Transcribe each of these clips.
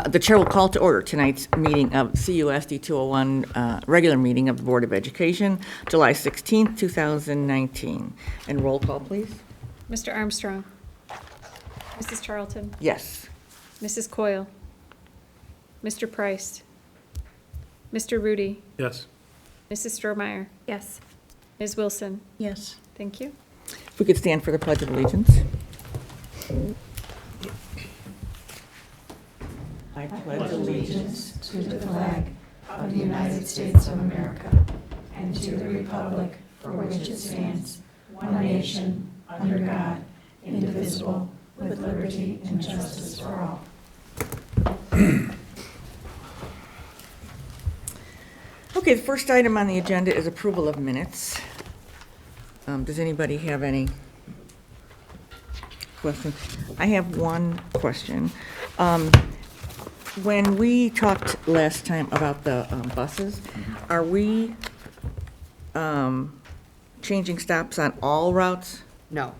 The chair will call to order tonight's meeting of CUSD 201, regular meeting of the Board of Education, July 16th, 2019. And roll call, please. Mr. Armstrong. Mrs. Charlton. Yes. Mrs. Coyle. Mr. Price. Mr. Rudy. Yes. Mrs. Strohmeyer. Yes. Ms. Wilson. Yes. Thank you. If we could stand for the Pledge of Allegiance. I pledge allegiance to the flag of the United States of America and to the republic for which it stands, one nation, under God, indivisible, with liberty and justice for all. Okay, the first item on the agenda is approval of minutes. Does anybody have any questions? I have one question. When we talked last time about the buses, are we changing stops on all routes? No.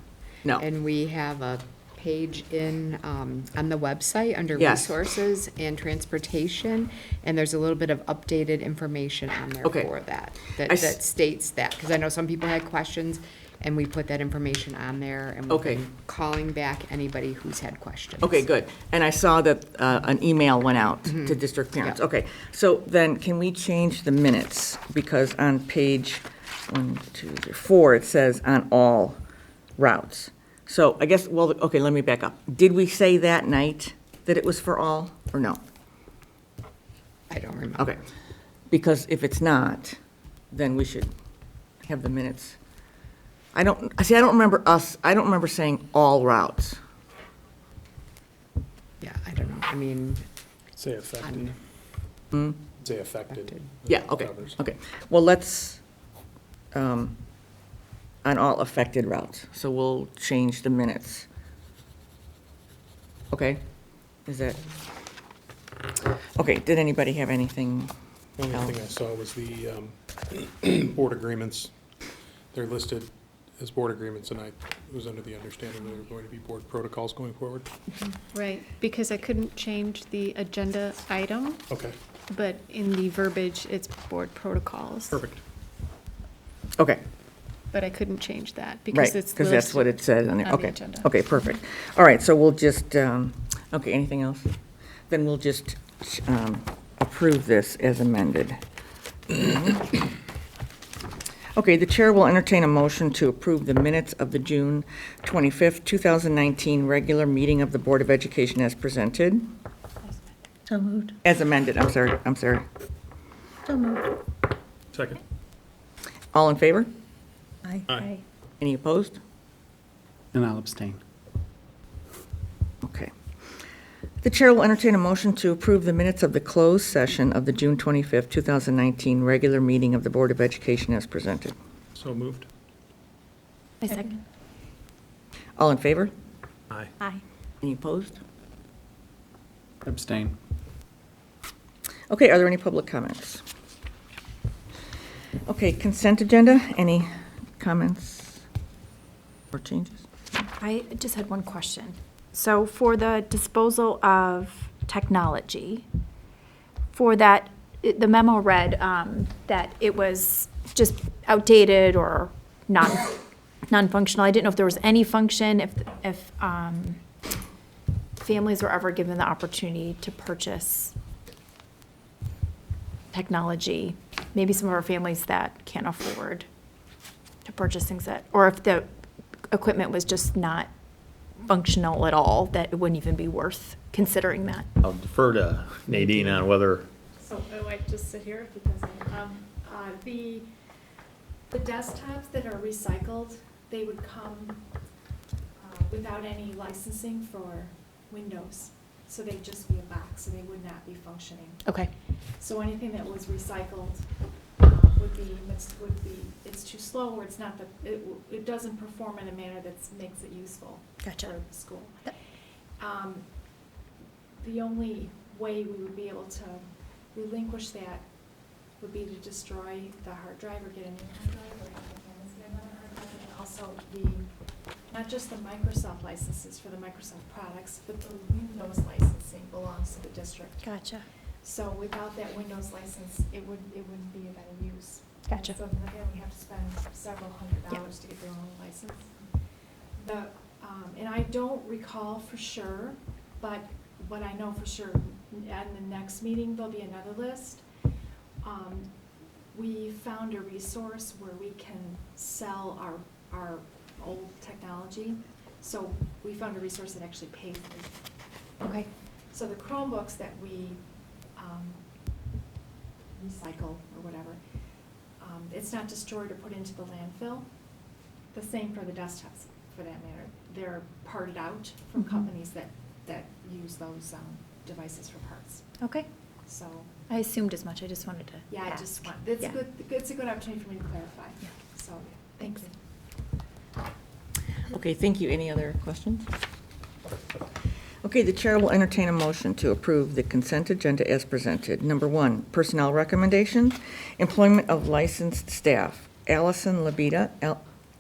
No. And we have a page on the website under Yes. resources and transportation, and there's a little bit of updated information on there Okay. for that, I that s- states that, because I know some people had questions, and we put that information on there, and we've Okay. been calling back anybody who's had questions. Okay, good. And I saw that an email went out to district parents. Yeah. Okay, so then can we change the minutes? Because on page 4, it says on all routes. So I guess, well, okay, let me back up. Did we say that night that it was for all, or no? I don't remember. Okay, because if it's not, then we should have the minutes. I don't remember saying all routes. Yeah, I don't know, I mean, Say affected. Say affected. Affected. Yeah, okay, Covers. okay. Well, let's, on all affected routes, so we'll change the minutes. Okay? Is that, okay, did anybody have anything The only thing I else? saw was the board agreements. They're listed as board agreements, and I was under the understanding they were going to be board protocols going forward. Right, because I couldn't change the agenda item, Okay, but in the verbiage, it's board protocols. perfect. Okay, But I couldn't change that right, because it's because that's what listed it said on there. on the Okay, agenda. okay, perfect. All right, so we'll just, okay, anything else? Then we'll just approve this as amended. Okay, the chair will entertain a motion to approve the minutes of the June 25th, 2019 regular meeting of the Board of Education as presented. So moved. As amended, I'm sorry. So moved. Second. All in favor? Aye. Aye. Any opposed? And I'll abstain. Okay. The chair will entertain a motion to approve the minutes of the closed session of the June 25th, 2019 regular meeting of the Board of Education as presented. So moved. I second. All in favor? Aye. Aye. Any opposed? Abstain. Okay, are there any public comments? Okay, consent agenda, any comments or changes? I just had one question. So for the disposal of technology, for that, the memo read that it was just outdated or non-functional. I didn't know if there was any function, if families were ever given the opportunity to purchase technology. Maybe some of our families that can't afford to purchase things that, or if the equipment was just not functional at all, that it wouldn't even be worth considering that. I'll defer to Nadine on whether, So I might just sit here because the desktops that are recycled, they would come without any licensing for Windows. So they'd just be a box, so they would not be functioning. Okay. So anything that was recycled would be, it's too slow, or it's not it doesn't perform in a manner that makes it useful Gotcha. for the school. The only way we would be able to relinquish that would be to destroy the hard drive or get a new hard drive, or have the parents get another hard drive, and also not just the Microsoft licenses for the Microsoft products, but the Windows licensing belongs belongs to the district. Gotcha. So without that Windows license, it wouldn't be a better use. Gotcha. So then we have to spend several $100s to get their own license. And I don't recall for sure, but what I know for sure, at the next meeting, there'll be another list. We found a resource where we can sell our old technology. So we found a resource that actually pays for it. Okay. So the Chromebooks that we recycle or whatever, it's not destroyed or put into the landfill. The same for the desktops, for that matter. They're parted out from Mhm. companies that use those devices for parts. Okay. So, I assumed as much. I just wanted to yeah, I ask. just want, it's a Yeah. good opportunity for me to clarify. Yeah. So, thank Thanks. you. Okay, thank you. Any other questions? Okay, the chair will entertain a motion to approve the consent agenda as presented. Number 1, personnel recommendations, employment of licensed staff. Allison Labita,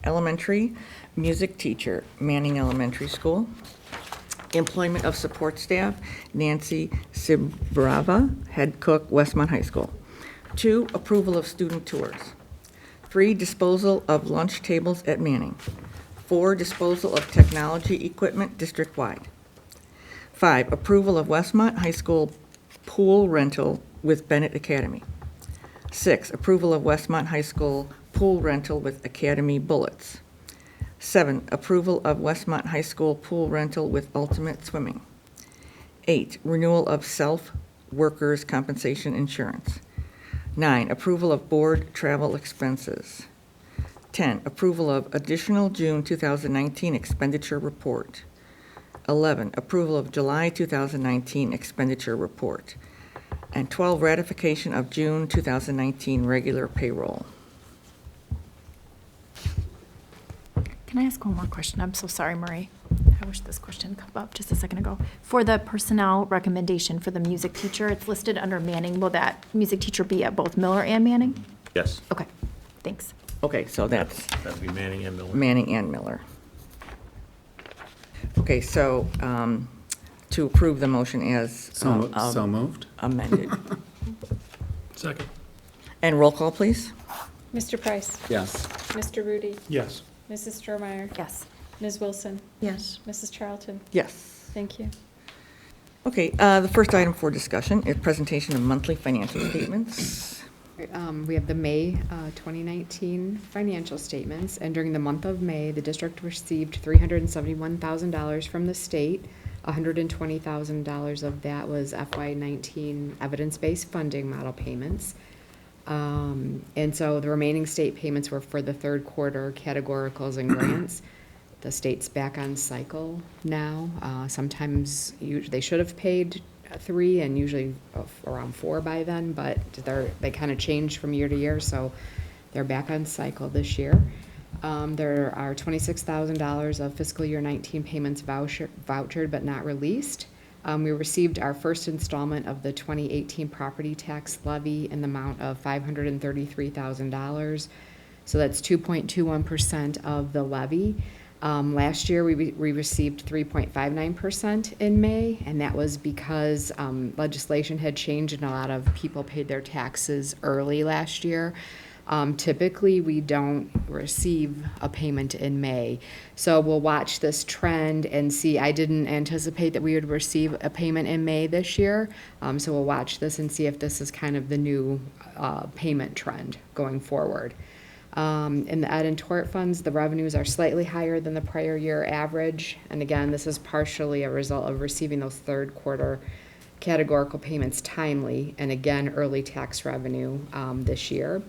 elementary music teacher, Manning Elementary School. Employment of support staff, Nancy Sibrava, head cook, Westmont High School. 2, approval of student tours. 3, disposal of lunch tables at Manning. 4, disposal of technology equipment district-wide. 5, approval of Westmont High School pool rental with Bennett Academy. 6, approval of Westmont High School pool rental with Academy Bullets. 7, approval of Westmont High School pool rental with Ultimate Swimming. 8, renewal of self-workers compensation insurance. 9, approval of board travel expenses. 10, approval of additional June 2019 expenditure report. 11, approval of July 2019 expenditure report. And 12, ratification of June 2019 regular payroll. Can I ask one more question? I'm so sorry, Marie. I wish this question came up just a second ago. For the personnel recommendation for the music teacher, it's listed under Manning. Will that music teacher be at both Miller and Manning? Yes, Okay, thanks. Okay, so that's that'd be Manning and Miller. Manning and Miller. Okay, so to approve the motion as So moved? amended. Second. And roll call, please. Mr. Price? Yes. Mr. Rudy? Yes. Mrs. Stromeyer? Yes. Ms. Wilson? Yes. Mrs. Charlton? Yes. Thank you. Okay, the first item for discussion is presentation of monthly financial statements. We have the May 2019 financial statements, and during the month of May, the district received $371,000 from the state. $120,000 of that was FY19 evidence-based funding model payments. And so the remaining state payments were for the third quarter categoricals and grants. The state's back on cycle now. Sometimes they should have paid 3 and usually around 4 by then, but they kind of change from year to year, so they're back on cycle this year. There are $26,000 of fiscal year 19 payments vouchered but not released. We received our first installment of the 2018 property tax levy in the amount of $533,000. So that's 2.21% of the levy. Last year, we received 3.59% in May, and that was because legislation had changed and a lot of people paid their taxes early last year. Typically, we don't receive a payment in May. So we'll watch this trend and see. I didn't anticipate that we would receive a payment in May this year. So we'll watch this and see if this is kind of the new payment trend going forward. In the ed and tort funds, the revenues are slightly higher than the prior year average. And again, this is partially a result of receiving those third quarter categorical payments timely, and again, early tax revenue this year.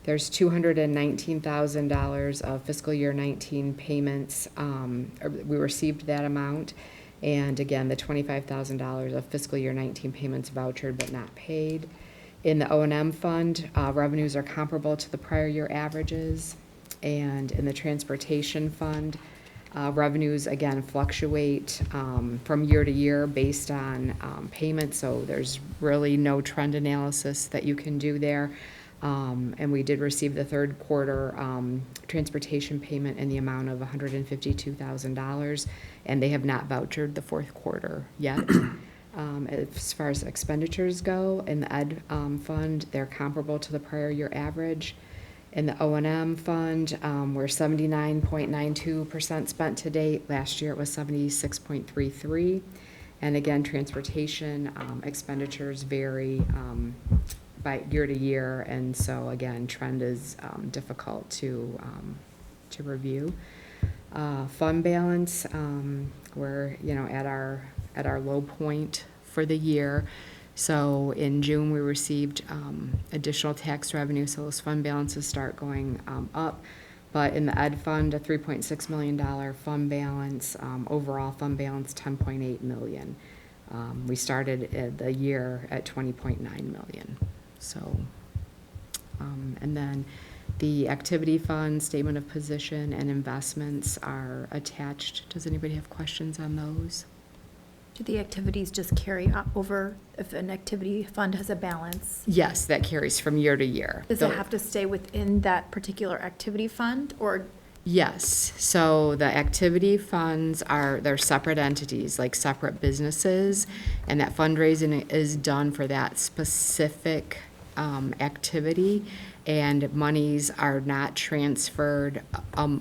There's $219,000 of fiscal year 19 payments. We received that amount. And again, the $25,000 of fiscal year 19 payments vouchered but not paid. In the O&M fund, revenues are comparable to the prior year averages. And in the transportation fund, revenues again fluctuate from year to year based on payments. So there's really no trend analysis that you can do there. And we did receive the third quarter transportation payment in the amount of $152,000, and they have not vouchered the fourth quarter yet. As far as expenditures go, in the ed fund, they're comparable to the prior year average. In the O&M fund, we're 79.92% spent to date. Last year it was 76.33. And again, transportation expenditures vary by year to year, and so again, trend is difficult to review. Fund balance, we're, at our low point for the year. So in June, we received additional tax revenue, so those fund balances start going up. But in the ed fund, a $3.6 million fund balance, overall fund balance $10.8 million. We started the year at $20.9 million. So, and then the activity fund, statement of position, and investments are attached. Does anybody have questions on those? Do the activities just carry over if an activity fund has a balance? Yes, that carries from year to year. Does it have to stay within that particular activity fund, or? Yes, so the activity funds they're separate entities, like separate businesses, and that fundraising is done for that specific activity, and monies are not transferred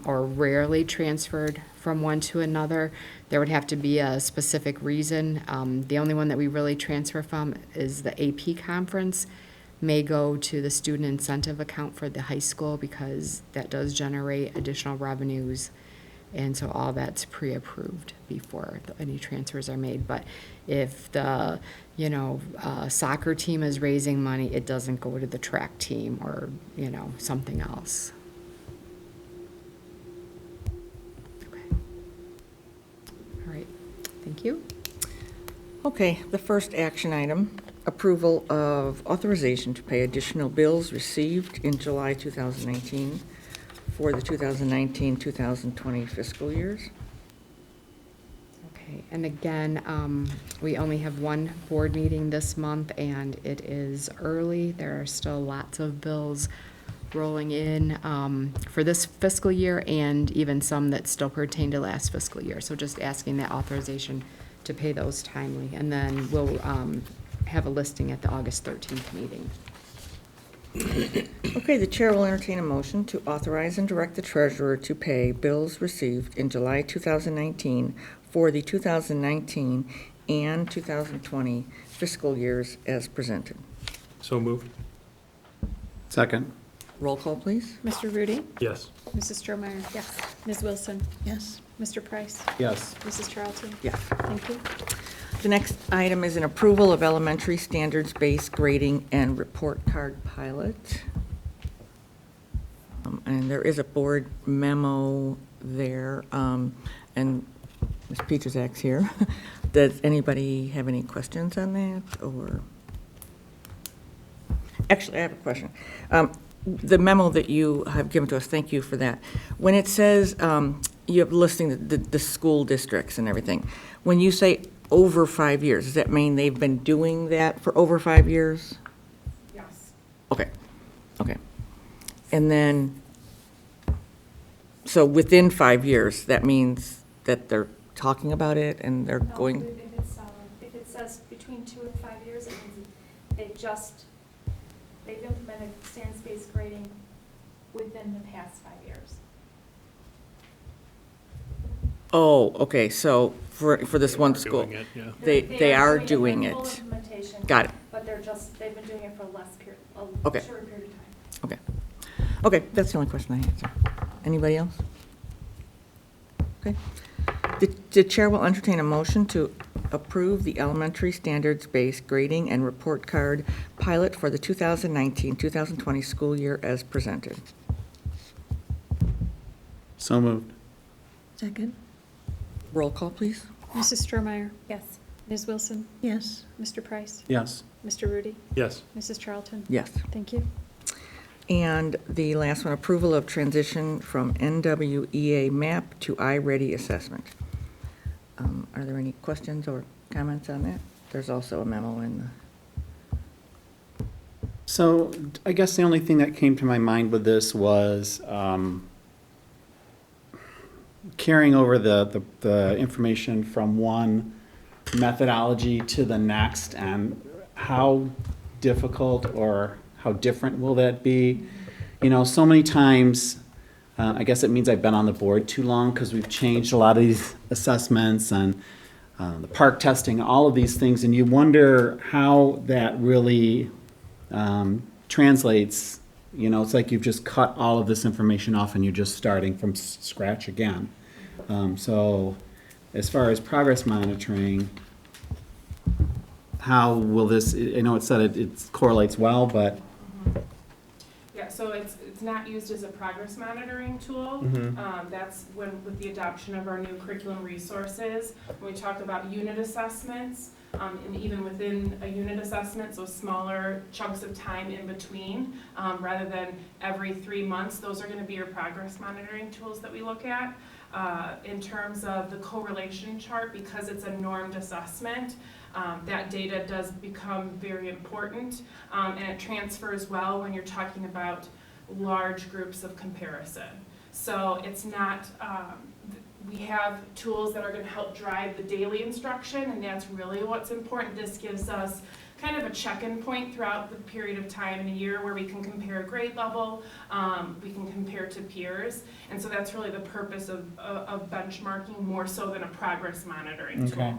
or rarely transferred from one to another. There would have to be a specific reason. The only one that we really transfer from is the AP conference. May go to the student incentive account for the high school because that does generate additional revenues. And so all that's pre-approved before any transfers are made. But if the, soccer team is raising money, it doesn't go to the track team or, something else. Okay. All right, thank you. Okay, the first action item, approval of authorization to pay additional bills received in July 2019 for the 2019-2020 fiscal years. Okay, and again, we only have one board meeting this month, and it is early. There are still lots of bills rolling in for this fiscal year, and even some that still pertain to last fiscal year. So just asking that authorization to pay those timely, and then we'll have a listing at the August 13th meeting. Okay, the chair will entertain a motion to authorize and direct the treasurer to pay bills received in July 2019 for the 2019 and 2020 fiscal years as presented. So moved? Second. Roll call, please. Mr. Rudy? Yes. Mrs. Stromeyer? Yes. Ms. Wilson? Yes. Mr. Price? Yes. Mrs. Charlton? Yes. Thank you. The next item is an approval of elementary standards-based grading and report card pilot. And there is a board memo there, and Ms. Peterzak's here. Does anybody have any questions on that, or? Actually, I have a question. The memo that you have given to us, thank you for that. When it says, you have listing the school districts and everything, when you say over 5 years, does that mean they've been doing that for over 5 years? Yes. Okay, okay. And then, so within 5 years, that means that they're talking about it and they're No, going? if it says between 2 and 5 years, it means they've implemented standards-based grading within the past 5 years. Oh, okay, so for this one school? Doing it, yeah. They are doing Full it. implementation. Got it. But they've been doing it for a Okay. shorter period of time. Okay. Okay, that's the only question I had, sir. Anybody else? Okay. The chair will entertain a motion to approve the elementary standards-based grading and report card pilot for the 2019-2020 school year as presented. So moved. Second? Roll call, please. Mrs. Stromeyer? Yes. Ms. Wilson? Yes. Mr. Price? Yes. Mr. Rudy? Yes. Mrs. Charlton? Yes. Thank you. And the last one, approval of transition from NWEA MAP to iReady assessment. Are there any questions or comments on that? There's also a memo in the... So I guess the only thing that came to my mind with this was carrying over the information from one methodology to the next, and how difficult or how different will that be? You know, so many times, I guess it means I've been on the board too long, because we've changed a lot of these assessments and the park testing, all of these things, and you wonder how that really translates. You know, it's like you've just cut all of this information off and you're just starting from scratch again. So as far as progress monitoring, how will this, I know it said it correlates well, but Yeah, so it's not used as a progress monitoring tool. That's when, with the adoption of our new curriculum resources, when we talk about unit assessments, and even within a unit assessment, so smaller chunks of time in between, rather than every 3 months, those are gonna be your progress monitoring tools that we look at. In terms of the correlation chart, because it's a normed assessment, that data does become very important, and it transfers well when you're talking about large groups of comparison. So it's not, we have tools that are gonna help drive the daily instruction, and that's really what's important. This gives us kind of a check-in point throughout the period of time in a year where we can compare grade level, we can compare to peers, and so that's really the purpose of benchmarking more so than a progress monitoring tool. okay.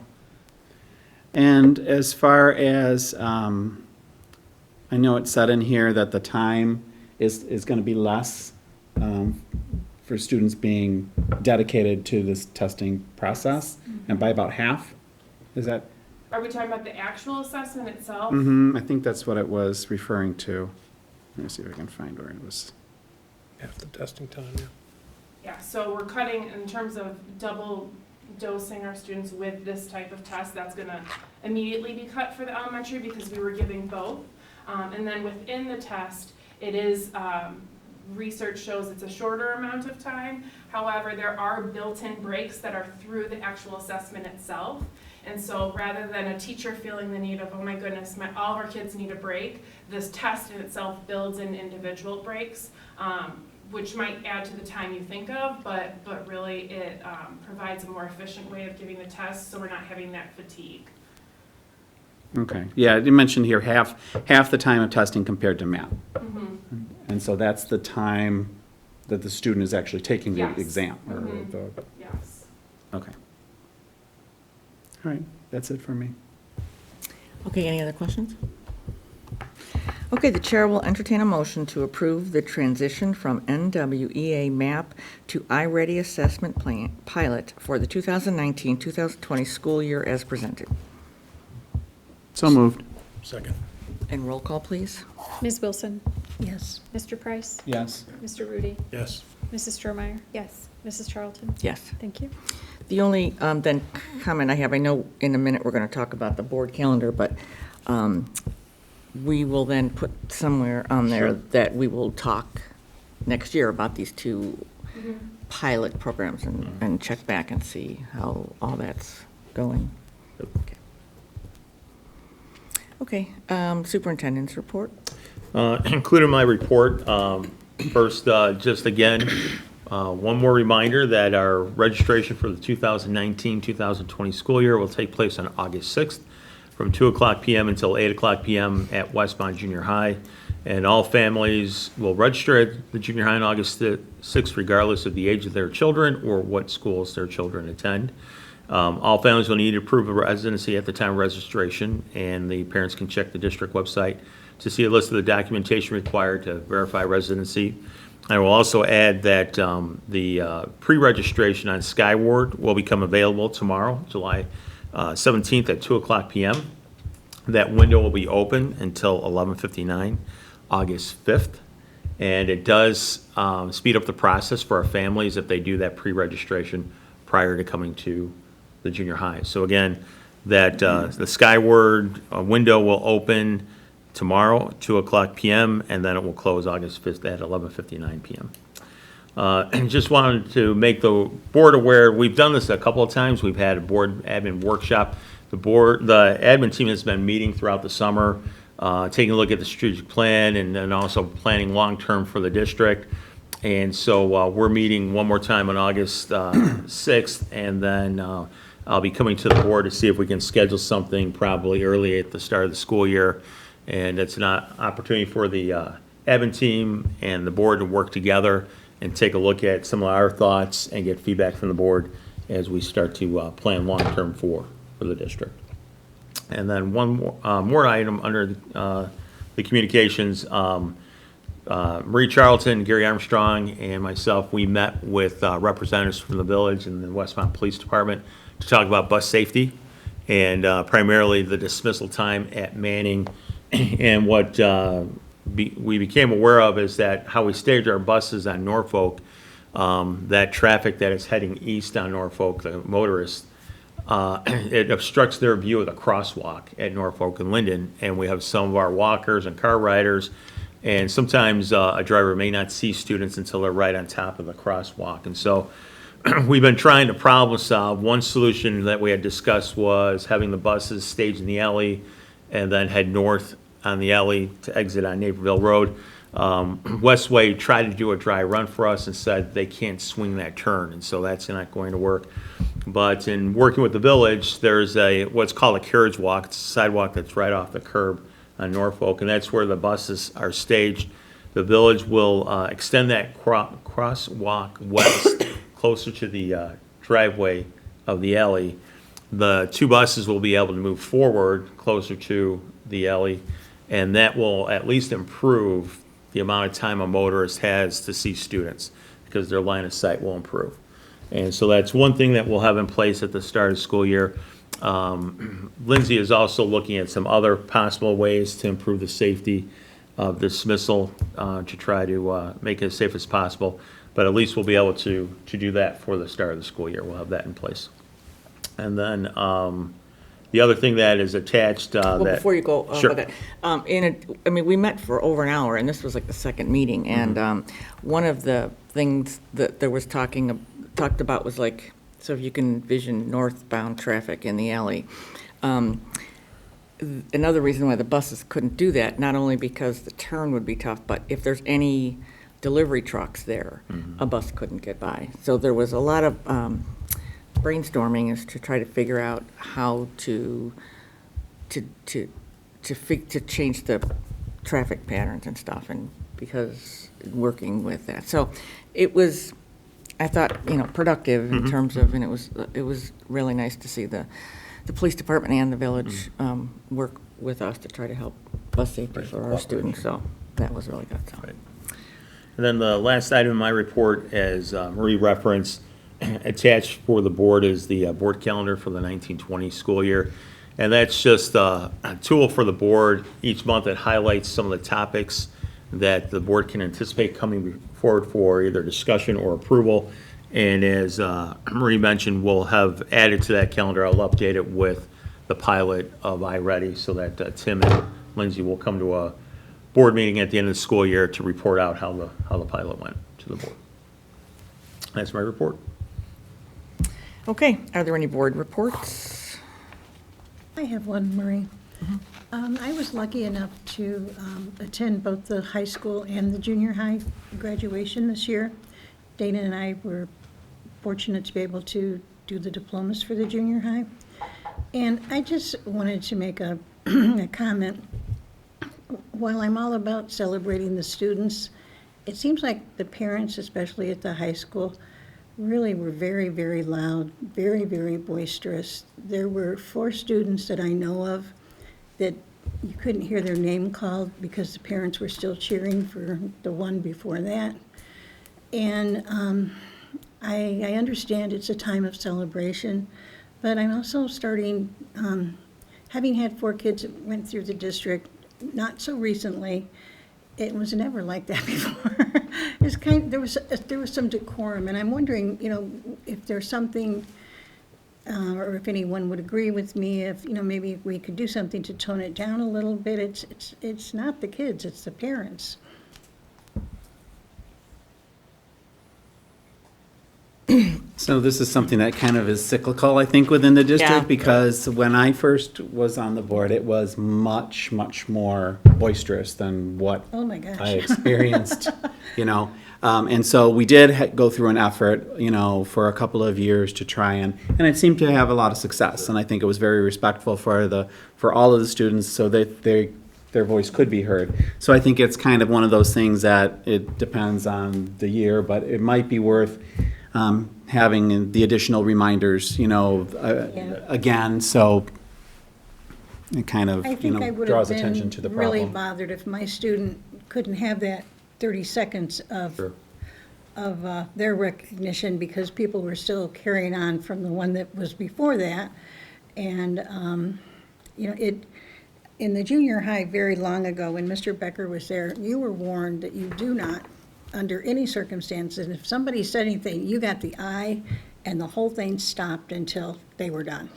And as far as, I know it said in here that the time is gonna be less for students being dedicated to this testing process, and by about half, is that? Are we talking about the actual assessment itself? I think that's what it was referring to. Let me see if I can find where it was. Half the testing time, yeah. Yeah, so we're cutting in terms of double dosing our students with this type of test. That's gonna immediately be cut for the elementary because we were giving both. And then within the test, it is, research shows it's a shorter amount of time. However, there are built-in breaks that are through the actual assessment itself. And so rather than a teacher feeling the need of, oh my goodness, all of our kids need a break, this test in itself builds in individual breaks, which might add to the time you think of, but really it provides a more efficient way of giving the test, so we're not having that fatigue. Okay, yeah, you mentioned here half the time of testing compared to math. And so that's the time that the student is actually taking the Yes. exam, or the, Yes. okay. All right, that's it for me. Okay, any other questions? Okay, the chair will entertain a motion to approve the transition from NWEA MAP to iReady Assessment Plan Pilot for the 2019-2020 school year as presented. So moved. Second. And roll call, please. Ms. Wilson? Yes. Mr. Price? Yes. Mr. Rudy? Yes. Mrs. Stromeyer? Yes. Mrs. Charlton? Yes. Thank you. The only then comment I have, I know in a minute we're going to talk about the board calendar, but we will then put somewhere on there Sure. that we will talk next year about these two pilot programs and check back and see how all that's going. Okay, superintendent's report. Included in my report, first, just again, one more reminder that our registration for the 2019-2020 school year will take place on August 6th from 2:00 p.m. until 8:00 p.m. at Westmont Junior High. And all families will register at the junior high on August 6th regardless of the age of their children or what schools their children attend. All families will need to prove a residency at the time of registration, and the parents can check the district website to see a list of the documentation required to verify residency. I will also add that the pre-registration on Skyward will become available tomorrow, July 17th at 2:00 p.m. That window will be open until 11:59, August 5th. And it does speed up the process for our families if they do that pre-registration prior to coming to the junior high. So again, that the Skyward window will open tomorrow, 2:00 p.m., and then it will close August 5th at 11:59 p.m. And just wanted to make the board aware, we've done this a couple of times. We've had a board admin workshop. The admin team has been meeting throughout the summer, taking a look at the strategic plan and then also planning long-term for the district. And so we're meeting one more time on August 6th, and then I'll be coming to the board to see if we can schedule something probably early at the start of the school year. And it's an opportunity for the admin team and the board to work together and take a look at some of our thoughts and get feedback from the board as we start to plan long-term for the district. And then one more item under the communications. Marie Charlton, Gary Armstrong, and myself, we met with representatives from the village and the Westmont Police Department to talk about bus safety and primarily the dismissal time at Manning. And what we became aware of is that how we stage our buses on Norfolk, that traffic that is heading east on Norfolk, the motorists, it obstructs their view of the crosswalk at Norfolk and Linden. And we have some of our walkers and car riders, and sometimes a driver may not see students until they're right on top of the crosswalk. And so we've been trying to problem solve. One solution that we had discussed was having the buses stage in the alley and then head north on the alley to exit on Naperville Road. Westway tried to do a dry run for us and said they can't swing that turn, and so that's not going to work. But in working with the village, there's what's called a carriage walk. It's a sidewalk that's right off the curb on Norfolk, and that's where the buses are staged. The village will extend that crosswalk west, closer to the driveway of the alley. The two buses will be able to move forward closer to the alley, and that will at least improve the amount of time a motorist has to see students, because their line of sight will improve. And so that's one thing that we'll have in place at the start of the school year. Lindsay is also looking at some other possible ways to improve the safety of dismissal to try to make it as safe as possible. But at least we'll be able to do that for the start of the school year. We'll have that in place. And then the other thing that is attached Well, that. before you go, Sure. okay. I mean, we met for over an hour, and this was like the second meeting, and one of the things that there was talked about was like, so if you can envision northbound traffic in the alley. Another reason why the buses couldn't do that, not only because the turn would be tough, but if there's any delivery trucks there, a bus couldn't get by. So there was a lot of brainstorming as to try to figure out how to change the traffic patterns and stuff, and because working with that. So it was, I thought, productive in terms of, and it was really nice to see the police department and the village work with us to try to help bus safety for our students. So that was really good. So. Right. And then the last item in my report, as Marie referenced, attached for the board is the board calendar for the 1920 school year. And that's just a tool for the board. Each month it highlights some of the topics that the board can anticipate coming forward for either discussion or approval. And as Marie mentioned, we'll have added to that calendar, I'll update it with the pilot of iReady, so that Tim and Lindsay will come to a board meeting at the end of the school year to report out how the pilot went to the board. That's my report. Okay, are there any board reports? I have one, Marie. I was lucky enough to attend both the high school and the junior high graduation this year. Dana and I were fortunate to be able to do the diplomas for the junior high. And I just wanted to make a comment. While I'm all about celebrating the students, it seems like the parents, especially at the high school, really were very, very loud, very, very boisterous. There were 4 students that I know of that you couldn't hear their name called because the parents were still cheering for the one before that. And I understand it's a time of celebration, but I'm also starting, having had 4 kids that went through the district, not so recently. It was never like that before. There was some decorum, and I'm wondering, if there's something, or if anyone would agree with me, if maybe we could do something to tone it down a little bit. It's not the kids, it's the parents. So this is something that kind of is cyclical, I think, within the Yeah. district, because when I first was on the board, it was much, much more boisterous than what Oh, my gosh. I experienced, And so we did go through an effort, for a couple of years to try and it seemed to have a lot of success. And I think it was very respectful for all of the students so that their voice could be heard. So I think it's kind of one of those things that it depends on the year, but it might be worth having the additional reminders, again, so it kind of, I think I would have draws attention to the been really problem. bothered if my student couldn't have that 30 seconds of Sure. their recognition because people were still carrying on from the one that was before that. And, in the junior high very long ago, when Mr. Becker was there, you were warned that you do not, under any circumstances, if somebody said anything, you got the eye and the whole thing stopped until they were done.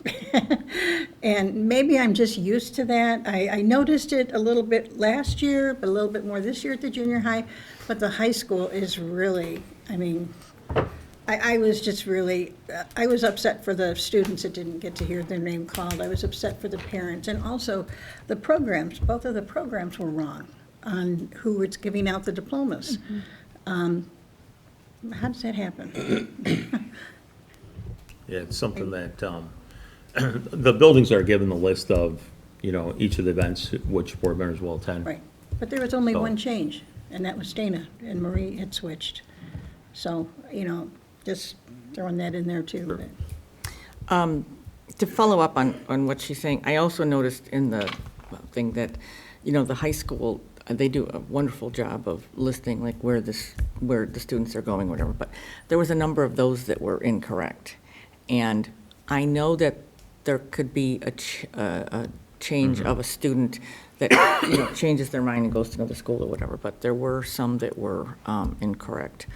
And maybe I'm just used to that. I noticed it a little bit last year, but a little bit more this year at the junior high. But the high school is really, I was just really, I was upset for the students that didn't get to hear their name called. I was upset for the parents. And also the programs, both of the programs were wrong on who was giving out the diplomas. How does that happen? Yeah, it's something that, the buildings are given the list of, each of the events which board members will attend. Right. But there was only So- one change, and that was Dana, and Marie had switched. So, just throwing that in there too. but- To follow up on what she's saying, I also noticed in the thing that, the high school, they do a wonderful job of listing like where the students are going, whatever, but there was a number of those that were incorrect. And I know that there could be a change of a student that, changes their mind and goes to another school or whatever, but there were some that were incorrect.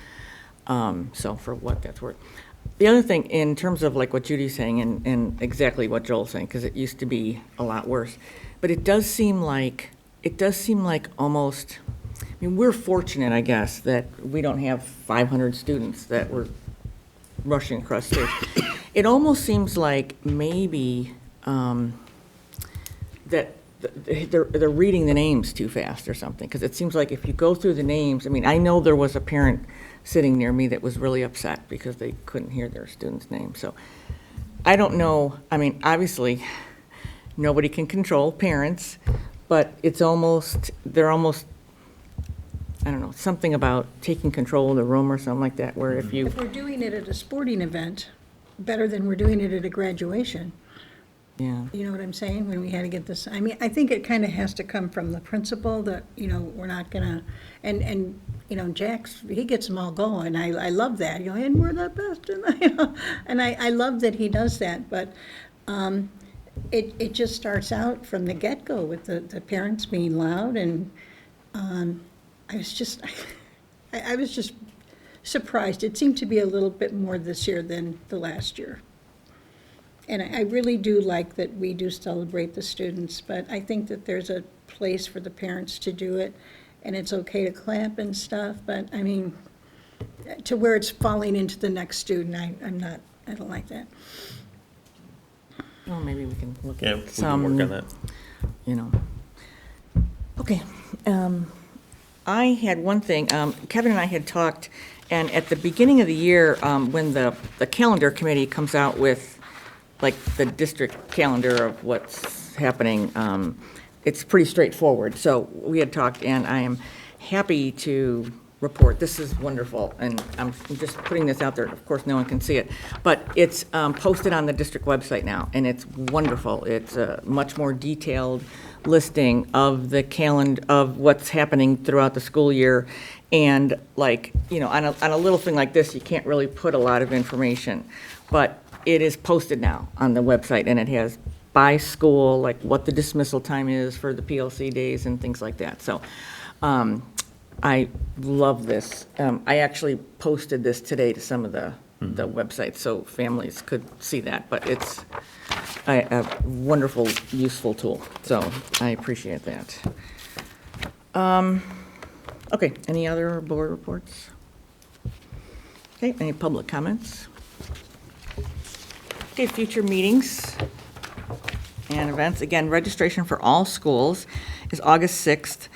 So for what that's worth. The other thing, in terms of like what Judy's saying and exactly what Joel's saying, because it used to be a lot worse, but it does seem like almost, we're fortunate, I guess, that we don't have 500 students that were rushing across the stage. It almost seems like maybe that they're reading the names too fast or something, because it seems like if you go through the names, I know there was a parent sitting near me that was really upset because they couldn't hear their student's name. So I don't know, obviously, nobody can control parents, but they're almost, I don't know, something about taking control of the room or something like that, where if you, If we're doing it at a sporting event, better than we're doing it at a graduation. yeah. You know what I'm saying? When we had to get this, I think it kind of has to come from the principal that, we're not gonna, and Jack's, he gets them all going. I love that, and we're the best, and I love that he does that, but it just starts out from the get-go with the parents being loud, and I was just, I was just surprised. It seemed to be a little bit more this year than the last year. And I really do like that we do celebrate the students, but I think that there's a place for the parents to do it, and it's okay to clap and stuff, but to where it's falling into the next student, I don't like that. Well, maybe we can look Yeah, at we can some, work on that. Okay. I had one thing, Kevin and I had talked, and at the beginning of the year, when the calendar committee comes out with, like, the district calendar of what's happening, it's pretty straightforward. So we had talked, and I am happy to report, this is wonderful, and I'm just putting this out there, of course, no one can see it, but it's posted on the district website now, and it's wonderful. It's a much more detailed listing of the calendar, of what's happening throughout the school year, and like, on a little thing like this, you can't really put a lot of information, but it is posted now on the website, and it has by school, like what the dismissal time is for the PLC days and things like that. So I love this. I actually posted this today to some of the websites so families could see that, but it's a wonderful, useful tool. So I appreciate that. Okay, any other board reports? Okay, any public comments? Okay, future meetings and events. Again, registration for all schools is August 6th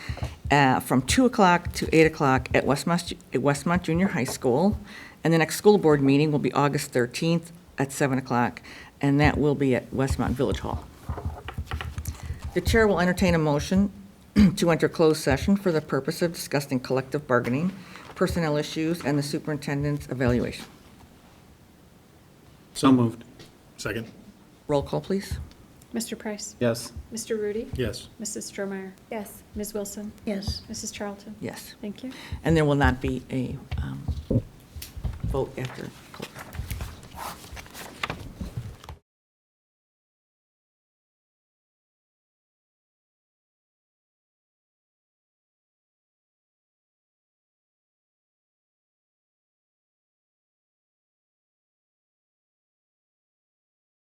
from 2 o'clock to 8 o'clock at Westmont Junior High School. And the next school board meeting will be August 13th at 7 o'clock, and that will be at Westmont Village Hall. The chair will entertain a motion to enter closed session for the purpose of discussing collective bargaining, personnel issues, and the superintendent's evaluation. So moved. Second? Roll call, please. Mr. Price? Yes. Mr. Rudy? Yes. Mrs. Stromeyer? Yes. Ms. Wilson? Yes. Mrs. Charlton? Yes. Thank you. And there will not be a vote after